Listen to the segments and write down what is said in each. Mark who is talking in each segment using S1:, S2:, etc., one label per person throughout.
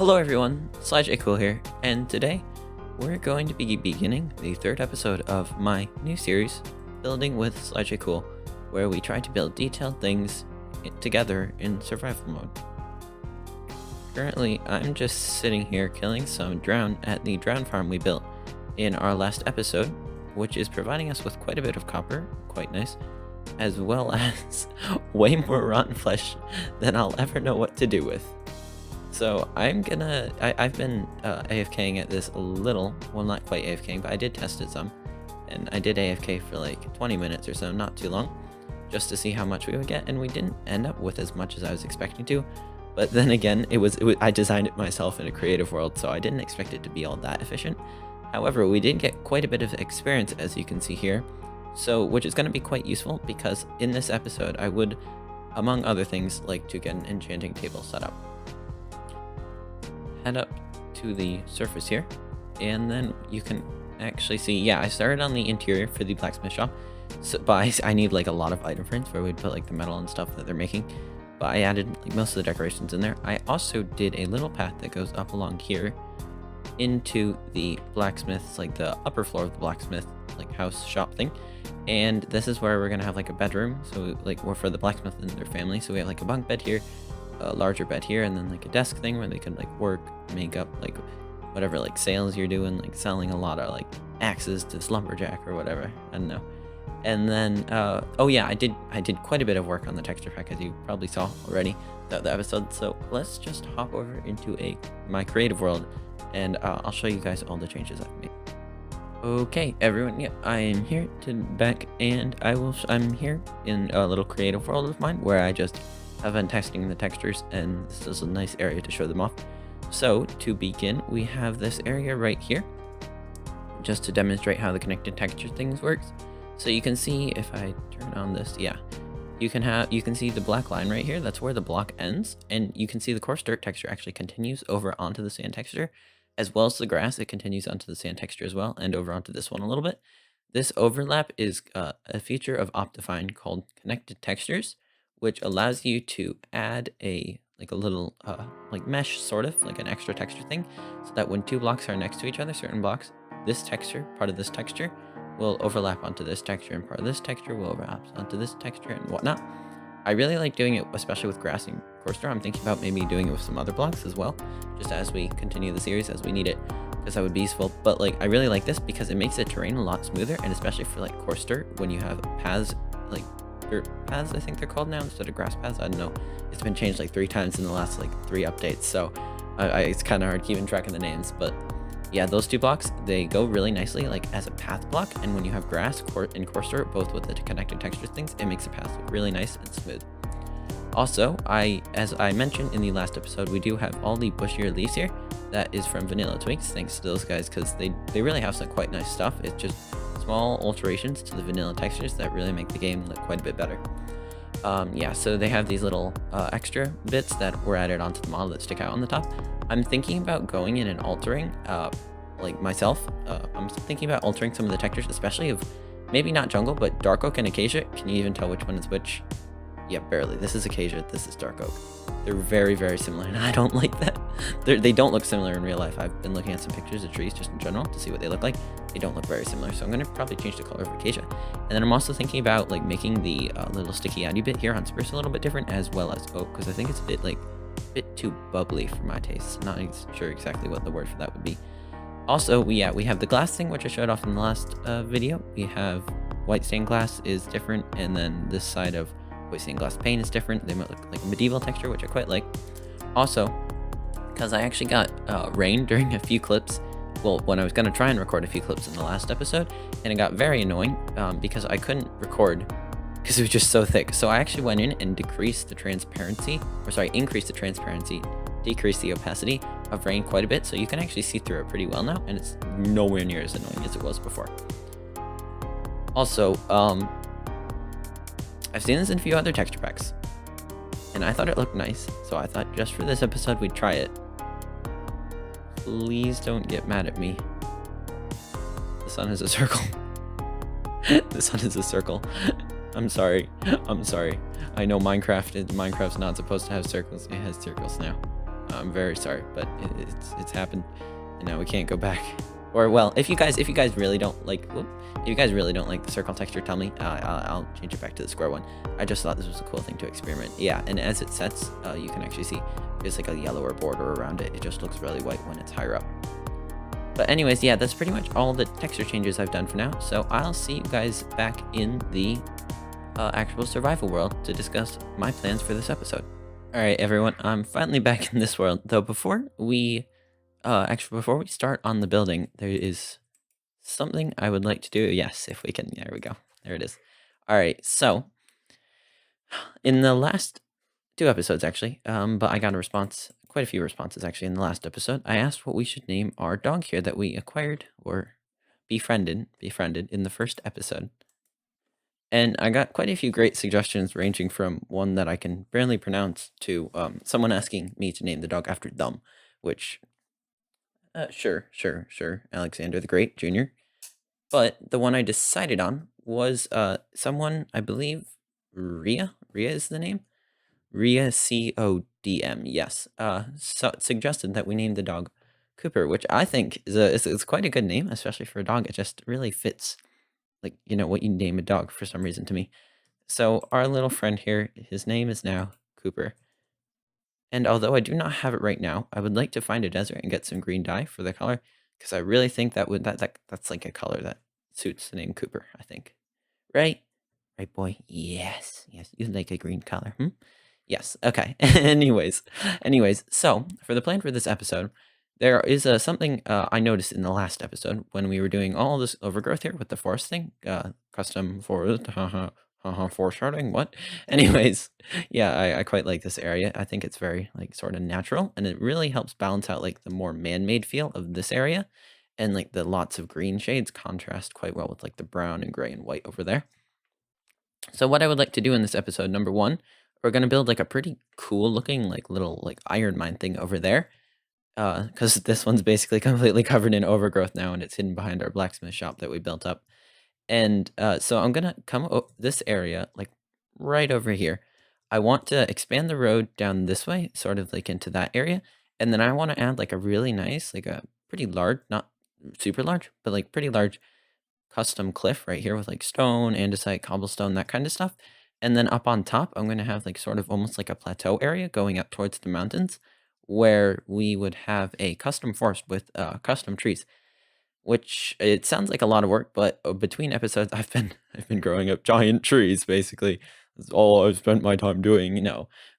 S1: Hello everyone, SlyJCool here, and today we're going to be beginning the third episode of my new series, Building with SlyJCool, where we try to build detailed things together in survival mode. Currently, I'm just sitting here killing some drown at the drown farm we built in our last episode, which is providing us with quite a bit of copper, quite nice, as well as way more rotten flesh than I'll ever know what to do with. So I've been AFKing at this a little, well not quite AFKing, but I did test it some, and I did AFK for like 20 minutes or so, not too long, just to see how much we would get, and we didn't end up with as much as I was expecting to. But then again, I designed it myself in a creative world, so I didn't expect it to be all that efficient. However, we did get quite a bit of experience, as you can see here, so which is going to be quite useful because in this episode I would, among other things, like to get an enchanting table set up. Head up to the surface here, and then you can actually see, yeah, I started on the interior for the blacksmith shop, so, but I need like a lot of item frames where we'd put like the metal and stuff that they're making, but I added like most of the decorations in there. I also did a little path that goes up along here into the blacksmith's, like the upper floor of the blacksmith like house shop thing, and this is where we're gonna have like a bedroom, so like we're for the blacksmith and their family, so we have like a bunk bed here, a larger bed here, and then like a desk thing where they could like work, make up like whatever like sales you're doing, like selling a lot of like axes to this lumberjack or whatever, I don't know. And then oh yeah, I did quite a bit of work on the texture pack, as you probably saw already throughout the episode. So let's just hop over into my creative world, and I'll show you guys all the changes I've made. Okay everyone, yeah, I am here back, and I'm here in a little creative world of mine where I just have been testing the textures, and this is a nice area to show them off. So to begin, we have this area right here, just to demonstrate how the connected texture things works. So you can see if I turn on this, yeah, you can see the black line right here. That's where the block ends, and you can see the coarse dirt texture actually continues over onto the sand texture, as well as the grass. It continues onto the sand texture as well, and over onto this one a little bit. This overlap is a feature of Optifine called connected textures, which allows you to add a little like mesh, sort of like an extra texture thing, so that when two blocks are next to each other, certain blocks, this texture, part of this texture, will overlap onto this texture, and part of this texture will overlap onto this texture and whatnot. I really like doing it, especially with grass and coarse dirt. I'm thinking about maybe doing it with some other blocks as well, just as we continue the series, as we need it, because that would be useful. But like, I really like this because it makes the terrain a lot smoother, and especially for like coarse dirt, when you have paths, like dirt paths I think they're called now, instead of grass paths. I don't know, it's been changed like 3 times in the last like 3 updates, so it's kind of hard keeping track of the names. But yeah, those 2 blocks, they go really nicely like as a path block, and when you have grass and coarse dirt, both with the connected texture things, it makes the path look really nice and smooth. Also, as I mentioned in the last episode, we do have all the bushier leaves here. That is from Vanilla Twigs, thanks to those guys, because they really have some quite nice stuff. It's just small alterations to the vanilla textures that really make the game look quite a bit better. Yeah, so they have these little extra bits that were added onto the model that stick out on the top. I'm thinking about going in and altering, like myself, I'm thinking about altering some of the textures, especially of maybe not jungle, but dark oak and acacia. Can you even tell which one is which? Yeah, barely. This is acacia, this is dark oak. They're very, very similar, and I don't like that. They don't look similar in real life. I've been looking at some pictures of trees just in general to see what they look like. They don't look very similar, so I'm going to probably change the color of acacia. And then I'm also thinking about like making the little sticky addy bit here on spruce a little bit different, as well as oak, because I think it's a bit too bubbly for my taste. Not sure exactly what the word for that would be. Also, we have the glass thing, which I showed off in the last video. We have white stained glass is different, and then this side of white stained glass pane is different. They might look like a medieval texture, which I quite like. Also, because I actually got rain during a few clips, well, when I was going to try and record a few clips in the last episode, and it got very annoying because I couldn't record because it was just so thick. So I actually went in and increased the transparency, decreased the opacity of rain quite a bit, so you can actually see through it pretty well now, and it's nowhere near as annoying as it was before. Also, I've seen this in a few other texture packs, and I thought it looked nice, so I thought just for this episode we'd try it. Please don't get mad at me. The sun is a circle. The sun is a circle. I'm sorry. I know Minecraft's not supposed to have circles. It has circles now. I'm very sorry, but it's happened, and now we can't go back. Or well, if you guys really don't like, if you guys really don't like the circle texture, tell me. I'll change it back to the square one. I just thought this was a cool thing to experiment. Yeah, and as it sets, you can actually see there's like a yellower border around it. It just looks really white when it's higher up. But anyways, yeah, that's pretty much all the texture changes I've done for now. So I'll see you guys back in the actual survival world to discuss my plans for this episode. All right, everyone, I'm finally back in this world. Though before we start on the building, there is something I would like to do. Yes, if we can. There we go. There it is. All right, so in the last 2 episodes, actually, but I got a response, quite a few responses, actually, in the last episode. I asked what we should name our dog here that we acquired or befriended in the first episode. And I got quite a few great suggestions, ranging from one that I can barely pronounce to someone asking me to name the dog after them, which, sure, Alexander the Great Jr. But the one I decided on was someone, I believe, Ria. Ria is the name. Ria Codm. Yes. So it suggested that we name the dog Cooper, which I think is quite a good name, especially for a dog. It just really fits, like, what you name a dog for some reason to me. So our little friend here, his name is now Cooper. And although I do not have it right now, I would like to find a desert and get some green dye for the color, because I really think that's like a color that suits the name Cooper, I think. Right? Right, boy? Yes. You like a green color, Yes. Okay. anyways, so for the plan for this episode, there is something I noticed in the last episode when we were doing all this overgrowth here with the forest thing, custom forest, foreshadowing. What? Anyways, yeah, I quite like this area. I think it's very like sort of natural, and it really helps balance out like the more man-made feel of this area, and like the lots of green shades contrast quite well with like the brown and gray and white over there. So what I would like to do in this episode, number one, we're gonna build like a pretty cool looking like little like iron mine thing over there. Because this one's basically completely covered in overgrowth now, and it's hidden behind our blacksmith shop that we built up. And so I'm gonna come this area like right over here. I want to expand the road down this way, sort of like into that area, and then I want to add like a really nice, like a pretty large, not super large, but like pretty large custom cliff right here with like stone, andesite, cobblestone, that kind of stuff. And then up on top, I'm going to have like sort of almost like a plateau area going up towards the mountains, where we would have a custom forest with custom trees. Which it sounds like a lot of work, but between episodes, I've been growing up giant trees. Basically, that's all I've spent my time doing.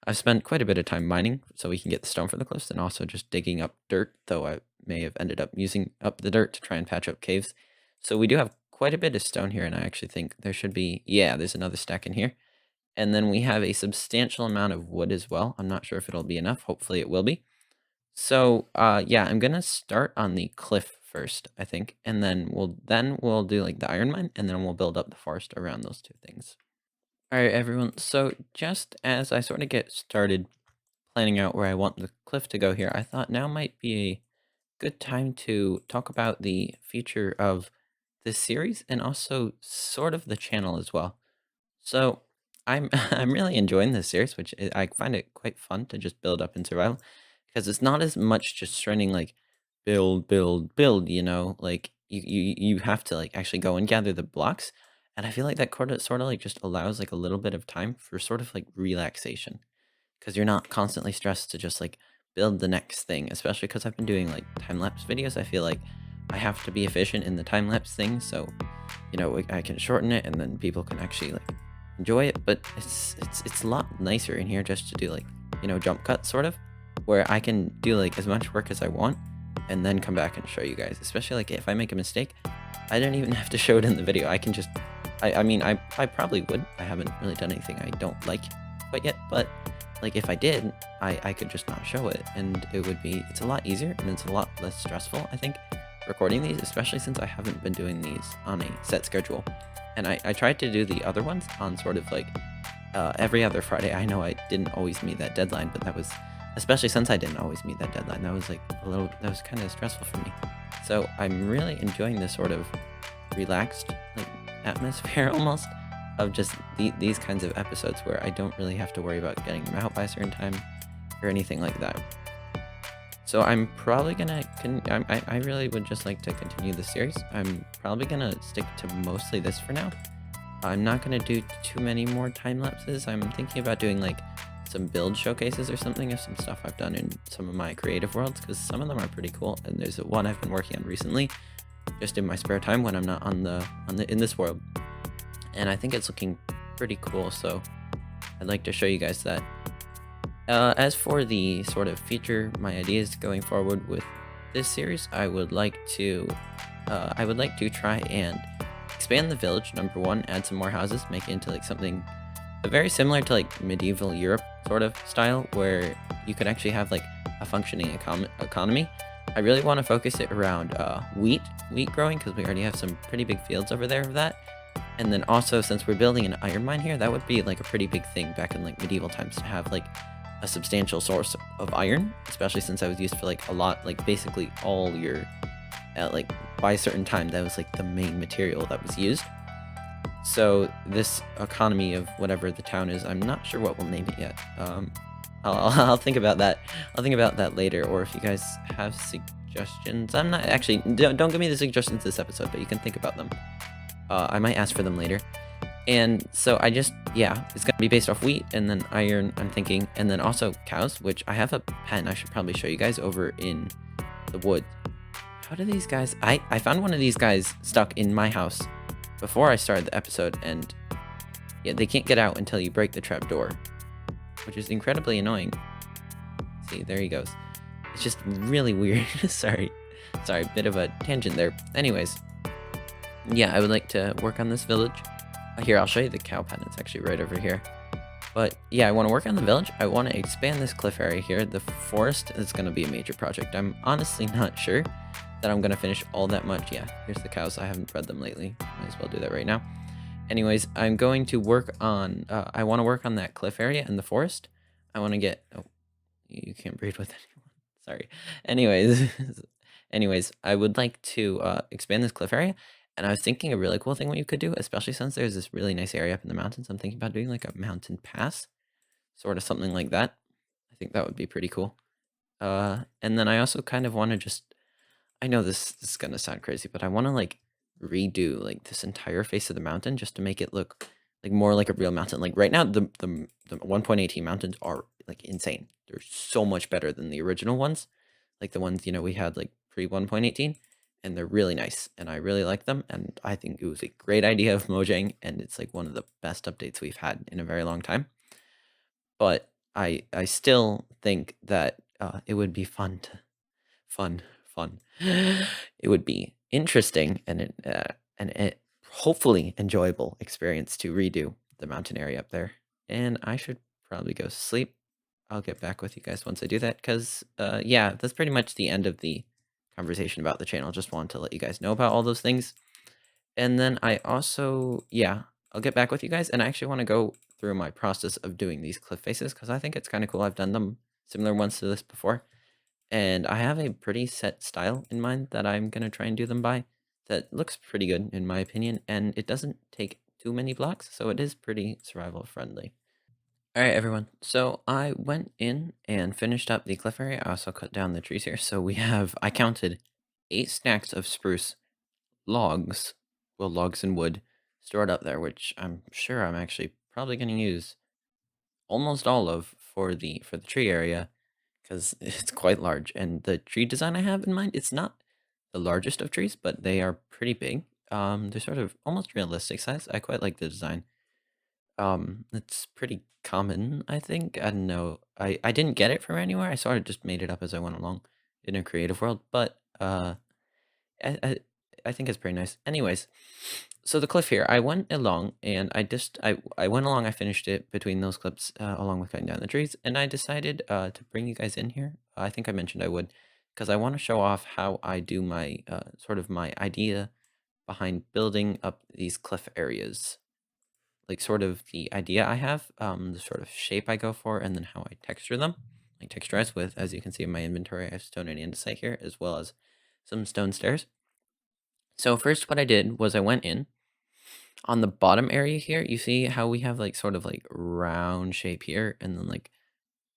S1: I've spent quite a bit of time mining so we can get the stone for the cliffs, and also just digging up dirt. Though I may have ended up using up the dirt to try and patch up caves. So we do have quite a bit of stone here, and I actually think there should be, yeah, there's another stack in here. And then we have a substantial amount of wood as well. I'm not sure if it'll be enough. Hopefully it will be. So, yeah, I'm gonna start on the cliff first, I think, and then we'll do like the iron mine, and then we'll build up the forest around those two things. All right, everyone. So just as I sort of get started planning out where I want the cliff to go here, I thought now might be a good time to talk about the future of this series and also sort of the channel as well. So I'm I'm really enjoying this series, which I find it quite fun to just build up in survival, because it's not as much just trending like build. Like you have to like actually go and gather the blocks, and I feel like that sort of like just allows like a little bit of time for sort of like relaxation, because you're not constantly stressed to just like build the next thing, especially because I've been doing like time lapse videos. I feel like I have to be efficient in the time lapse thing, so I can shorten it, and then people can actually like enjoy it. But it's a lot nicer in here just to do like jump cut sort of, where I can do like as much work as I want and then come back and show you guys. Especially like if I make a mistake, I don't even have to show it in the video. I can just I mean I probably would. I haven't really done anything I don't like quite yet, but like if I did, I could just not show it, and it's a lot easier and it's a lot less stressful, I think, recording these, especially since I haven't been doing these on a set schedule. And I tried to do the other ones on sort of like every other Friday. I know I didn't always meet that deadline, but that was, especially since I didn't always meet that deadline, that was like that was kind of stressful for me. So I'm really enjoying this sort of relaxed like atmosphere almost of just these kinds of episodes where I don't really have to worry about getting them out by a certain time or anything like that. So I'm probably gonna, I really would just like to continue the series. I'm probably gonna stick to mostly this for now. I'm not gonna do too many more time lapses. I'm thinking about doing like some build showcases or something of some stuff I've done in some of my creative worlds, because some of them are pretty cool. And there's one I've been working on recently, just in my spare time when I'm not in this world, and I think it's looking pretty cool. So I'd like to show you guys that. As for the sort of feature, my ideas going forward with this series, I would like to try and expand the village. Number one, add some more houses, make it into like something very similar to like medieval Europe sort of style, where you could actually have like a functioning economy. I really want to focus it around wheat growing, because we already have some pretty big fields over there of that. And then also, since we're building an iron mine here, that would be like a pretty big thing back in like medieval times, to have like a substantial source of iron, especially since I was used for like a lot, like basically all your, like by a certain time, that was like the main material that was used. So this economy of whatever the town is, I'm not sure what we'll name it yet. I'll think about that. I'll think about that later. Or if you guys have suggestions, I'm not actually, don't give me the suggestions this episode, but you can think about them. I might ask for them later. And so yeah, it's gonna be based off wheat and then iron, I'm thinking, and then also cows, which I have a pen I should probably show you guys over in the wood. How do these guys, I found one of these guys stuck in my house before I started the episode, and yeah, they can't get out until you break the trap door, which is incredibly annoying. See, there he goes. It's just really weird. Sorry, bit of a tangent there. Anyways, yeah, I would like to work on this village. Here, I'll show you the cow pen. It's actually right over here. But yeah, I want to work on the village. I want to expand this cliff area here. The forest is going to be a major project. I'm honestly not sure that I'm going to finish all that much. Yeah, here's the cows. I haven't fed them lately. Might as well do that right now. Anyways, I'm going to work on, I want to work on that cliff area and the forest. I want to get, oh, you can't breed with anyone. Sorry. Anyways, I would like to expand this cliff area. And I was thinking a really cool thing what you could do, especially since there's this really nice area up in the mountains. I'm thinking about doing like a mountain pass, sort of something like that. I think that would be pretty cool. And then I also kind of want to just, I know this is gonna sound crazy, but I want to like redo like this entire face of the mountain, just to make it look like more like a real mountain. Like right now, the 1.18 mountains are like insane. They're so much better than the original ones, like the ones we had like pre 1.18, and they're really nice, and I really like them. And I think it was a great idea of Mojang, and it's like one of the best updates we've had in a very long time. But I still think that it would be fun. It would be interesting and hopefully enjoyable experience to redo the mountain area up there. And I should probably go sleep. I'll get back with you guys once I do that, because yeah, that's pretty much the end of the conversation about the channel. Just wanted to let you guys know about all those things. And then I also, yeah, I'll get back with you guys, and I actually want to go through my process of doing these cliff faces, because I think it's kind of cool. I've done them similar ones to this before, and I have a pretty set style in mind that I'm going to try and do them by that looks pretty good in my opinion, and it doesn't take too many blocks, so it is pretty survival friendly. All right, everyone. So I went in and finished up the cliff area. I also cut down the trees here. So I counted 8 stacks of spruce logs, well, logs and wood stored up there, which I'm sure I'm actually probably going to use almost all of for the tree area, because it's quite large. And the tree design I have in mind, it's not the largest of trees, but they are pretty big. They're sort of almost realistic size. I quite like the design. It's pretty common, I think. I don't know. I didn't get it from anywhere. I sort of just made it up as I went along in a creative world, but I, I I think it's pretty nice. Anyways, so the cliff here, I went along and I went along. I finished it between those clips, along with cutting down the trees, and I decided to bring you guys in here. I think I mentioned I would, because I want to show off how I do my sort of my idea behind building up these cliff areas, like sort of the idea I have, the sort of shape I go for, and then how I texture them, like texturize with, as you can see in my inventory, I have stone and andesite here, as well as some stone stairs. So first what I did was I went in on the bottom area here. You see how we have like sort of like round shape here, and then like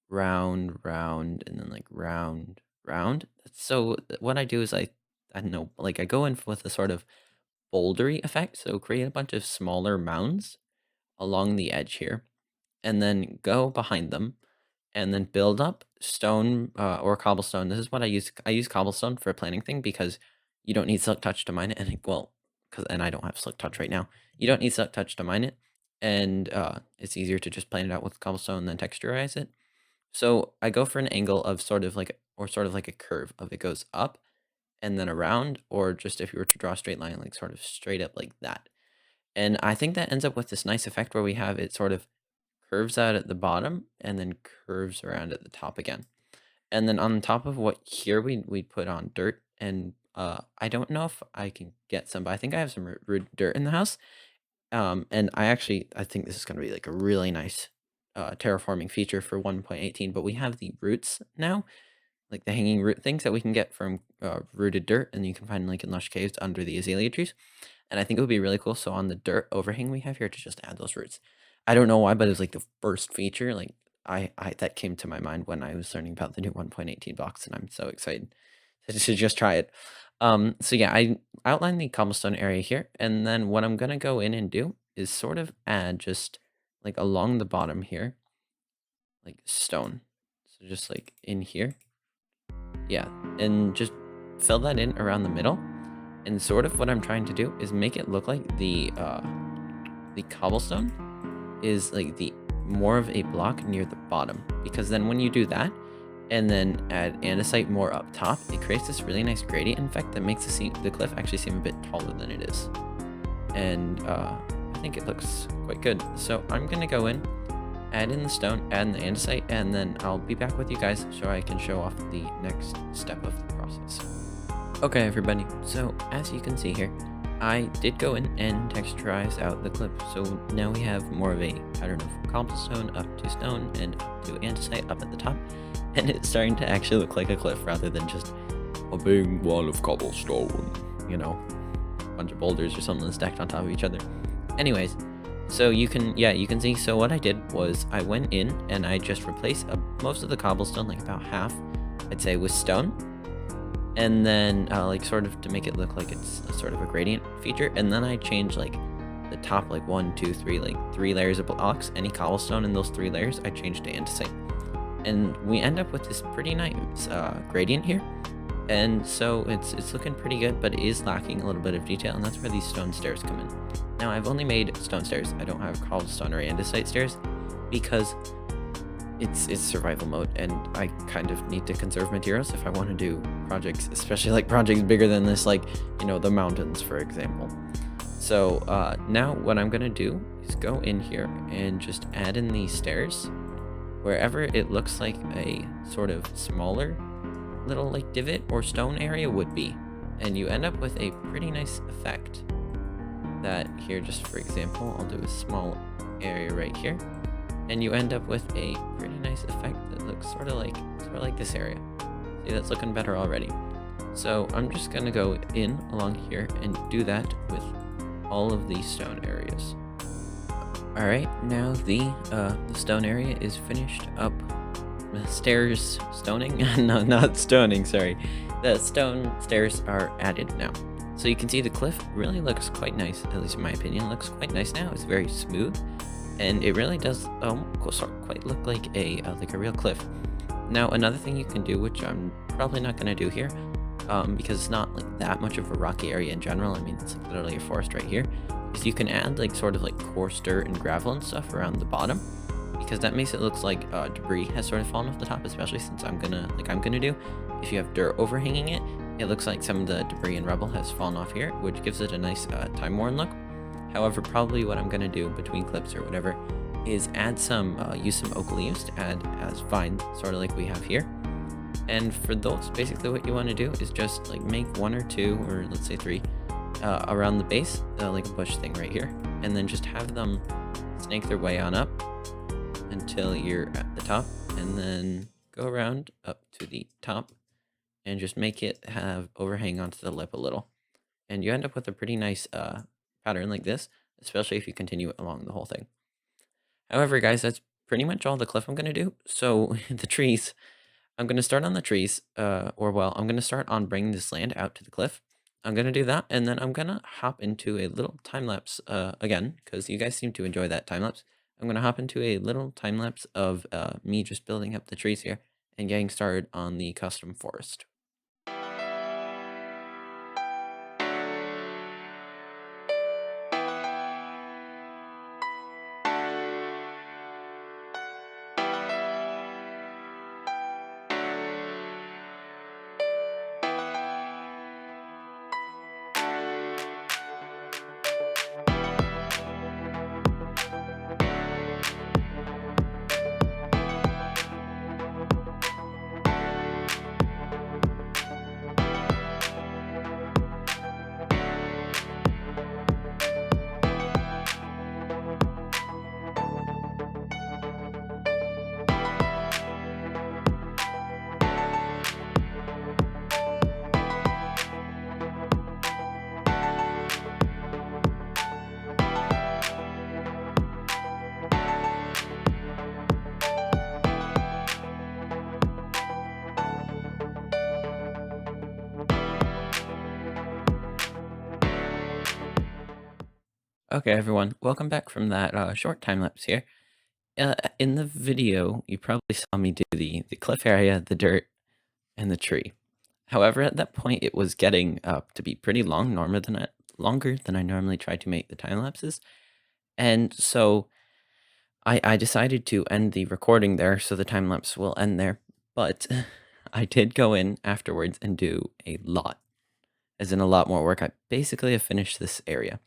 S1: round, and then like round, round. So what I do is I don't know, like I go in with a sort of bouldery effect. So create a bunch of smaller mounds along the edge here, and then go behind them, and then build up stone or cobblestone. This is what I use. I use cobblestone for a planning thing because you don't need silk touch to mine it, and well, because and I don't have silk touch right now. You don't need silk touch to mine it, and it's easier to just plan it out with cobblestone and then texturize it. So I go for an angle of sort of like a curve of it goes up and then around, or just if you were to draw a straight line, like sort of straight up like that. And I think that ends up with this nice effect where we have it sort of curves out at the bottom and then curves around at the top again. And then on top of what here we put on dirt, and I don't know if I can get some, but I think I have some root dirt in the house. And I think this is going to be like a really nice terraforming feature for 1.18. But we have the roots now, like the hanging root things that we can get from rooted dirt, and you can find like in lush caves under the azalea trees. And I think it would be really cool. So on the dirt overhang we have here, to just add those roots. I don't know why, but it was like the first feature. Like I that came to my mind when I was learning about the new 1.18 box, and I'm so excited to just try it. So yeah, I outlined the cobblestone area here, and then what I'm gonna go in and do is sort of add just like along the bottom here, like stone. So just like in here, yeah, and just fill that in around the middle. And sort of what I'm trying to do is make it look like the cobblestone is like the more of a block near the bottom, because then when you do that and then add andesite more up top, it creates this really nice gradient effect that makes the cliff actually seem a bit taller than it is. And I think it looks quite good. So I'm gonna go in, add in the stone, add in the andesite, and then I'll be back with you guys so I can show off the next step of the process. Okay, everybody, so as you can see here, I did go in and texturize out the cliff. So now we have more of a pattern of cobblestone up to stone and up to andesite up at the top. And it's starting to actually look like a cliff rather than just a big wall of cobblestone, you know, a bunch of boulders or something stacked on top of each other. Anyways, so you can see, so what I did was I went in and I just replaced most of the cobblestone, like about half, I'd say, with stone. And then like sort of to make it look like it's a sort of a gradient feature. And then I changed like the top like 1, 2, 3, like 3 layers of blocks. Any cobblestone in those 3 layers I changed to andesite, and we end up with this pretty nice gradient here. And so it's looking pretty good, but it is lacking a little bit of detail, and that's where these stone stairs come in. Now I've only made stone stairs. I don't have cobblestone or andesite stairs because it's survival mode, and I kind of need to conserve materials if I want to do projects, especially like projects bigger than this, like, you know, the mountains, for example. So now what I'm gonna do is go in here and just add in these stairs wherever it looks like a sort of smaller little like divot or stone area would be, and you end up with a pretty nice effect. That here, just for example, I'll do a small area right here, and you end up with a pretty nice effect that looks sort of like this area. See, that's looking better already. So I'm just gonna go in along here and do that with all of these stone areas. All right, now the stone area is finished up. Stairs stoning? No, not stoning, sorry. The stone stairs are added now. So you can see the cliff really looks quite nice, at least in my opinion. It looks quite nice now. It's very smooth, and it really does quite look like a real cliff. Now another thing you can do, which I'm probably not going to do here, because it's not like that much of a rocky area in general. I mean, it's like literally a forest right here. Is you can add like sort of like coarse dirt and gravel and stuff around the bottom, because that makes it look like debris has sort of fallen off the top, especially since I'm gonna do. If you have dirt overhanging it, it looks like some of the debris and rubble has fallen off here, which gives it a nice time-worn look. However, probably what I'm gonna do between clips or whatever is add use some oak leaves to add as vines, sort of like we have here. And for those, basically what you want to do is just like make 1 or 2, or let's say 3, around the base, like a bush thing right here, and then just have them snake their way on up until you're at the top, and then go around up to the top and just make it have overhang onto the lip a little. And you end up with a pretty nice pattern like this, especially if you continue it along the whole thing. However, guys, that's pretty much all the cliff I'm going to do. So the trees, I'm going to start on the trees, I'm going to start on bringing this land out to the cliff. I'm going to do that, and then I'm going to hop into a little time lapse again, because you guys seem to enjoy that time lapse. I'm going to hop into a little time lapse of me just building up the trees here and getting started on the custom forest. Okay, everyone, welcome back from that short time lapse here. In the video, you probably saw me do the cliff area, the dirt, and the tree. However, at that point, it was getting up to be pretty longer than I normally try to make the time lapses, and so I decided to end the recording there, so the time lapse will end there. But I did go in afterwards and do a lot, as in a lot more work. I basically have finished this area.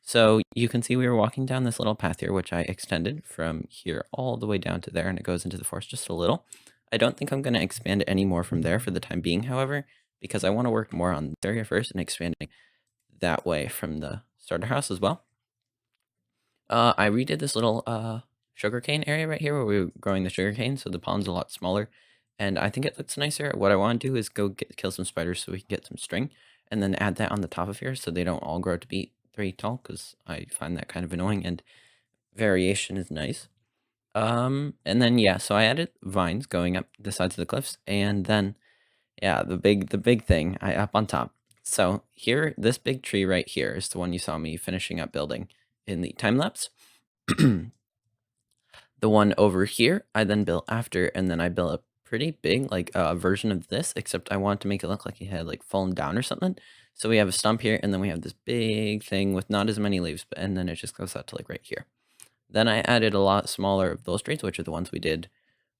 S1: So you can see we were walking down this little path here, which I extended from here all the way down to there, and it goes into the forest just a little. I don't think I'm going to expand it any more from there for the time being, however, because I want to work more on this area first and expanding that way from the starter house as well. I redid this little sugarcane area right here where we were growing the sugarcane, so the pond's a lot smaller, and I think it looks nicer. What I want to do is kill some spiders so we can get some string, and then add that on the top of here so they don't all grow to be 3 tall, because I find that kind of annoying, and variation is nice. And then yeah, so I added vines going up the sides of the cliffs, and then yeah, the big thing I up on top. So here, this big tree right here is the one you saw me finishing up building in the time lapse. The one over here, I then built after, and then I built a pretty big, like, version of this, except I wanted to make it look like it had, like, fallen down or something. So we have a stump here, and then we have this big thing with not as many leaves, and then it just goes out to, like, right here. Then I added a lot smaller of those trees, which are the ones we did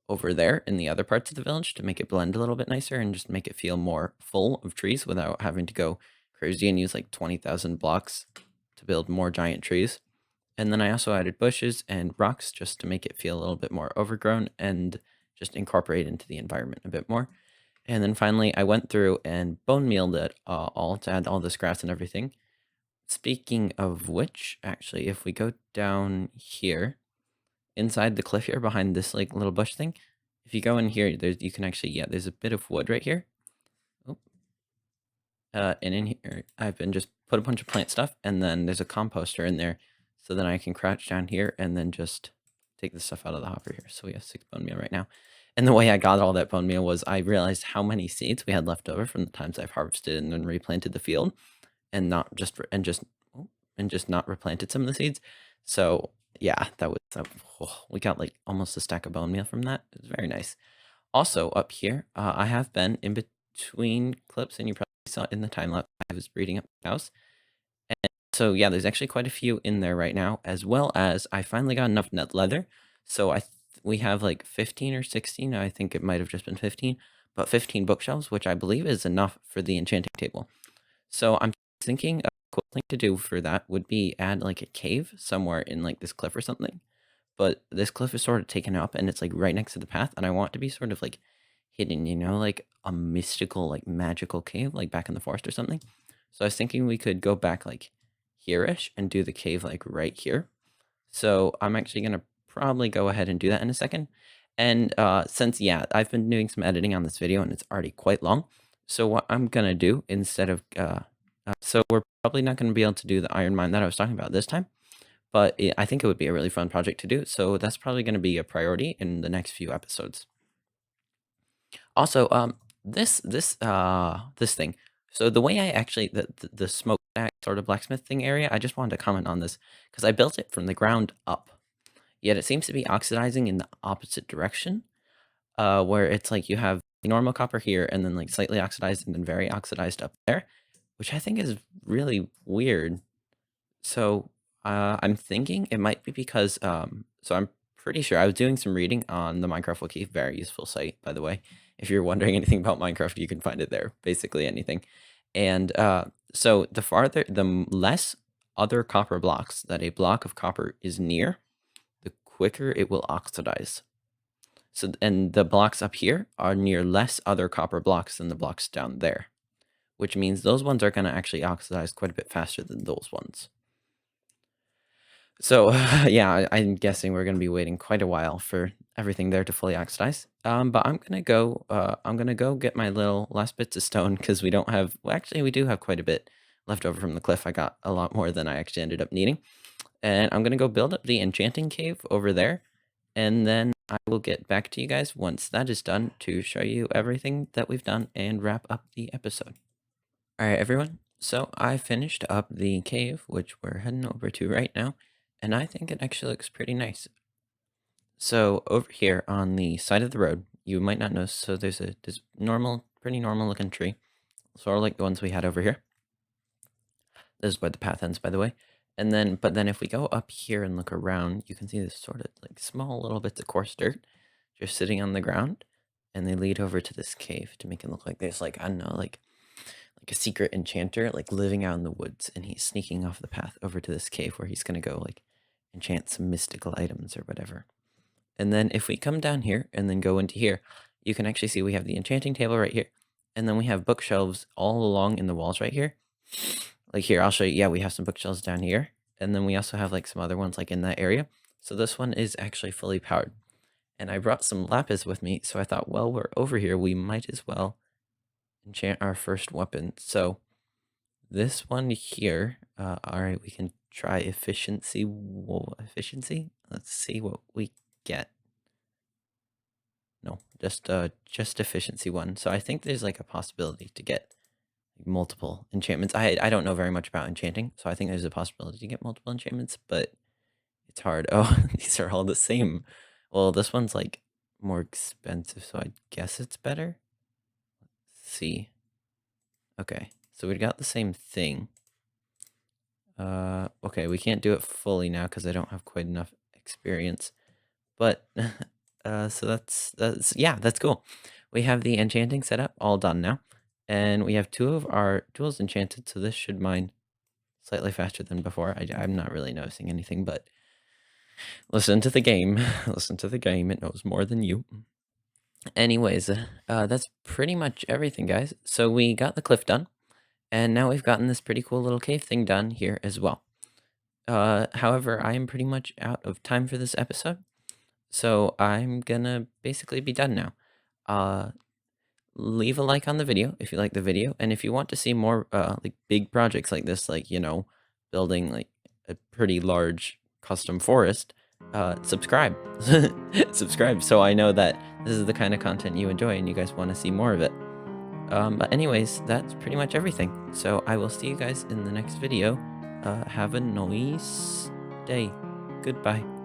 S1: over there in the other parts of the village to make it blend a little bit nicer and just make it feel more full of trees without having to go crazy and use, like, 20,000 blocks to build more giant trees. And then I also added bushes and rocks just to make it feel a little bit more overgrown and just incorporate into the environment a bit more. And then finally, I went through and bone mealed it all to add all this grass and everything. Speaking of which, actually, if we go down here, inside the cliff here behind this like little bush thing, if you go in here, you can actually, yeah, there's a bit of wood right here. Oh, and in here, I've been just put a bunch of plant stuff, and then there's a composter in there, so then I can crouch down here and then just take the stuff out of the hopper here. So we have 6 bone meal right now. And the way I got all that bone meal was I realized how many seeds we had left over from the times I've harvested and then replanted the field, and not just oh, and just not replanted some of the seeds. So yeah, we got like almost a stack of bone meal from that. It was very nice. Also up here, I have been in between clips, and you probably saw in the time lapse I was breeding up cows. And so yeah, there's actually quite a few in there right now, as well as I finally got enough net leather. So we have like 15 or 16. I think it might have just been 15, but 15 bookshelves, which I believe is enough for the enchanting table. So I'm thinking a cool thing to do for that would be add like a cave somewhere in like this cliff or something. But this cliff is sort of taken up and it's like right next to the path, and I want it to be sort of like hidden, like a mystical, like magical cave, like back in the forest or something. So I was thinking we could go back like here-ish and do the cave like right here. So I'm actually gonna probably go ahead and do that in a second. And since yeah, I've been doing some editing on this video and it's already quite long. So what I'm gonna do instead of so we're probably not gonna be able to do the iron mine that I was talking about this time, but I think it would be a really fun project to do. So that's probably gonna be a priority in the next few episodes. Also, this thing. So the way I actually the smokestack sort of blacksmith thing area, I just wanted to comment on this because I built it from the ground up. Yet it seems to be oxidizing in the opposite direction, where it's like you have normal copper here and then like slightly oxidized and then very oxidized up there, which I think is really weird. So I'm thinking it might be because so I'm pretty sure I was doing some reading on the Minecraft Wiki, very useful site, by the way. If you're wondering anything about Minecraft, you can find it there, basically anything. And so the less other copper blocks that a block of copper is near, the quicker it will oxidize. So, and the blocks up here are near less other copper blocks than the blocks down there, which means those ones are going to actually oxidize quite a bit faster than those ones. So, yeah, I'm guessing we're gonna be waiting quite a while for everything there to fully oxidize. But I'm gonna go get my little last bits of stone because we don't have, well, actually, we do have quite a bit left over from the cliff. I got a lot more than I actually ended up needing. And I'm gonna go build up the enchanting cave over there, and then I will get back to you guys once that is done to show you everything that we've done and wrap up the episode. All right, everyone. So I finished up the cave, which we're heading over to right now, and I think it actually looks pretty nice. So over here on the side of the road, you might not notice, so there's this pretty normal looking tree, sort of like the ones we had over here. This is where the path ends, by the way. And then, but then if we go up here and look around, you can see this sort of like small little bits of coarse dirt just sitting on the ground, and they lead over to this cave to make it look like there's like, I don't know, like a secret enchanter like living out in the woods, and he's sneaking off the path over to this cave where he's gonna go like enchant some mystical items or whatever. And then if we come down here and then go into here, you can actually see we have the enchanting table right here, and then we have bookshelves all along in the walls right here. Like here, I'll show you. Yeah, we have some bookshelves down here, and then we also have like some other ones like in that area. So this one is actually fully powered. And I brought some lapis with me, so I thought, well, we're over here, we might as well enchant our first weapon. So this one here, all right, we can try efficiency. Whoa, efficiency? Let's see what we get. No, just efficiency one. So I think there's like a possibility to get multiple enchantments. I don't know very much about enchanting, so I think there's a possibility to get multiple enchantments, but it's hard. Oh, these are all the same. Well, this one's like more expensive, so I guess it's better. Let's see. Okay, so we got the same thing. Okay, we can't do it fully now because I don't have quite enough experience. But so that's yeah, that's cool. We have the enchanting setup all done now, and we have two of our tools enchanted. So this should mine slightly faster than before. I'm not really noticing anything, but listen to the game. Listen to the game. It knows more than you. Anyways, that's pretty much everything, guys. So we got the cliff done, and now we've gotten this pretty cool little cave thing done here as well. However, I am pretty much out of time for this episode, so I'm gonna basically be done now. Uh, Leave a like on the video if you like the video, and if you want to see more like big projects like this, like building like a pretty large custom forest, subscribe. Subscribe so I know that this is the kind of content you enjoy and you guys want to see more of it. But anyways, that's pretty much everything. So I will see you guys in the next video. Have a nice day. Goodbye.